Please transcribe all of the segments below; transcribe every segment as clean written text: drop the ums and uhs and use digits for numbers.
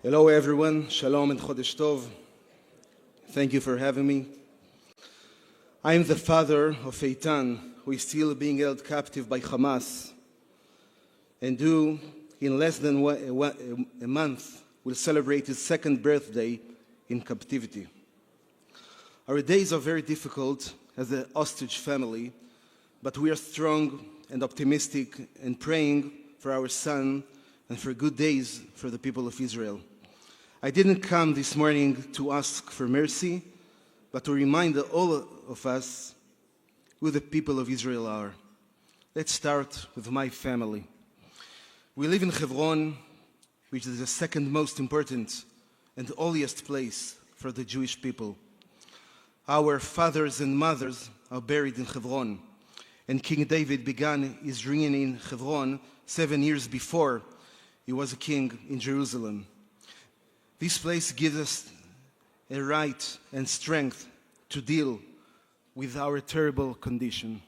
Hello everyone, Shalom and Chodesh Tov. Thank you for having me. I am the father of Eitan, who is still being held captive by Hamas, and who, in less than a month, will celebrate his second birthday in captivity. Our days are very difficult as a hostage family, but we are strong and optimistic and praying for our son and for good days for the people of Israel. I didn't come this morning to ask for mercy, but to remind all of us who the people of Israel are. Let's start with my family. We live in Hebron, which is the second most important and holiest place for the Jewish people. Our fathers and mothers are buried in Hebron, and King David began his reign in Hebron 7 years before he was a king in Jerusalem. This place gives us a right and strength to deal with our terrible condition.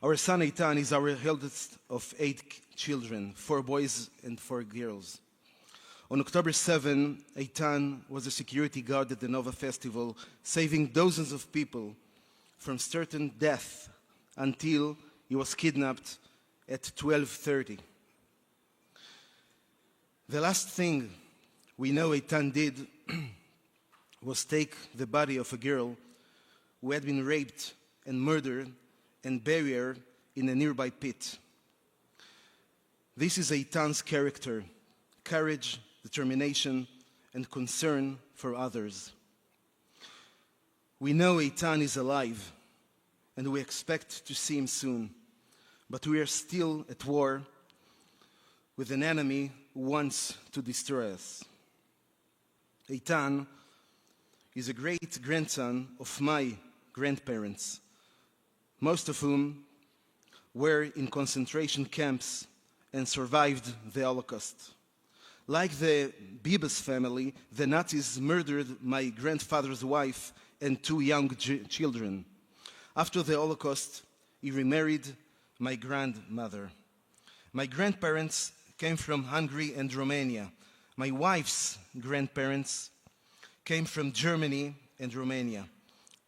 Our son Eitan is our eldest of 8 children, 4 boys and 4 girls. On October 7, Eitan was a security guard at the Nova Festival, saving dozens of people from certain death until he was kidnapped at 12:30. The last thing we know Eitan did was take the body of a girl who had been raped and murdered and bury her in a nearby pit. This is Eitan's character: courage, determination, and concern for others. We know Eitan is alive, and we expect to see him soon, but we are still at war with an enemy who wants to destroy us. Eitan is a great-grandson of my grandparents, most of whom were in concentration camps and survived the Holocaust. Like the Bibas family, the Nazis murdered my grandfather's wife and 2 young children. After the Holocaust, he remarried my grandmother. My grandparents came from Hungary and Romania. My wife's grandparents came from Germany and Romania.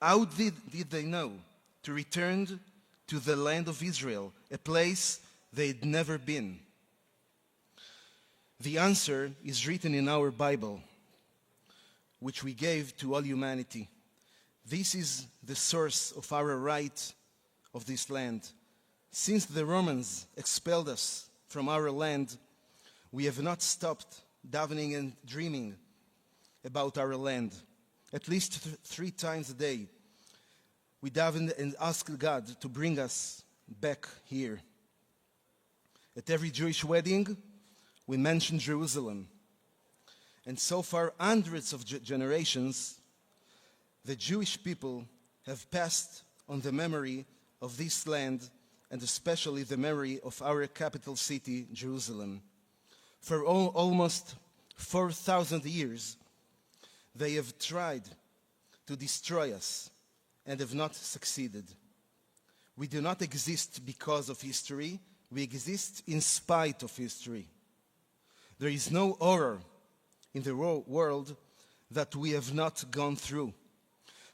How did they know to return to the land of Israel, a place they'd never been? The answer is written in our Bible, which we gave to all humanity. This is the source of our right of this land. Since the Romans expelled us from our land, we have not stopped davening and dreaming about our land. At least 3 times a day, we davened and asked God to bring us back here. At every Jewish wedding, we mention Jerusalem. And so far, hundreds of generations, the Jewish people have passed on the memory of this land, and especially the memory of our capital city, Jerusalem. For almost 4,000 years, they have tried to destroy us and have not succeeded. We do not exist because of history. We exist in spite of history. There is no horror in the world that we have not gone through.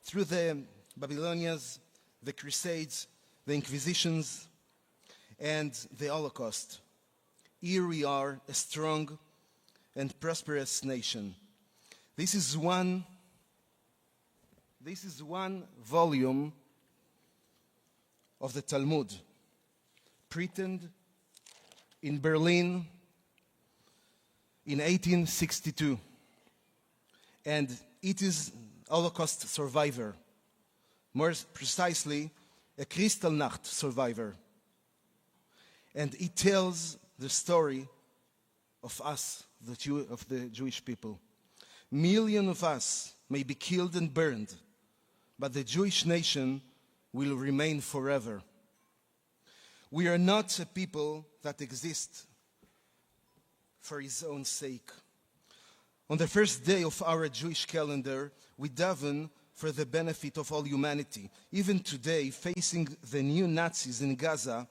Through the Babylonians, the Crusades, the Inquisitions, and the Holocaust, here we are, a strong and prosperous nation. This is one volume of the Talmud, printed in Berlin in 1862, and it is Holocaust survivor, more precisely a Kristallnacht survivor, and it tells the story of us, of the Jewish people. Millions of us may be killed and burned, but the Jewish nation will remain forever. We are not a people that exist for his own sake. On the first day of our Jewish calendar, we daven for the benefit of all humanity. Even today, facing the new Nazis in Gaza,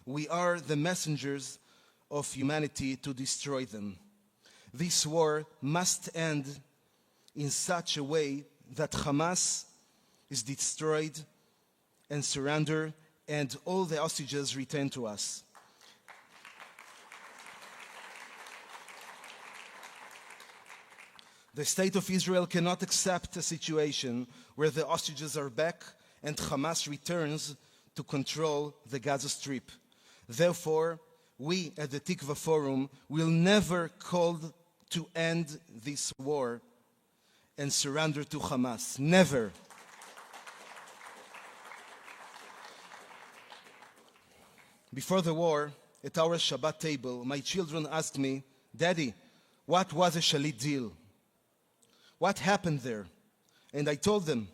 we are the messengers of humanity to destroy them. This war must end in such a way that Hamas is destroyed and surrendered and all the hostages returned to us. The state of Israel cannot accept a situation where the hostages are back and Hamas returns to control the Gaza Strip. Therefore, we at the Tikva Forum will never call to end this war and surrender to Hamas. Never. Before the war, at our Shabbat table, my children asked me, "Daddy, what was a Shalit deal? What happened there?" And I told them.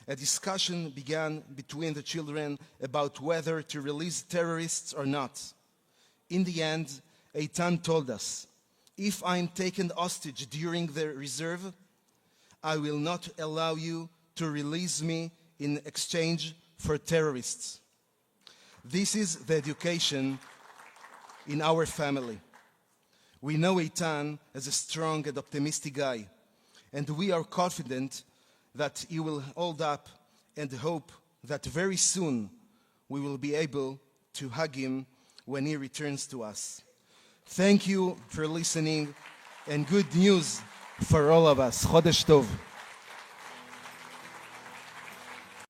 A discussion began between the children about whether to release terrorists or not. In the end, Eitan told us, "If I'm taken hostage during the reserve, I will not allow you to release me in exchange for terrorists." This is the education in our family. We know Eitan as a strong and optimistic guy, and we are confident that he will hold up and hope that very soon we will be able to hug him when he returns to us. Thank you for listening, and good news for all of us. Chodesh Tov.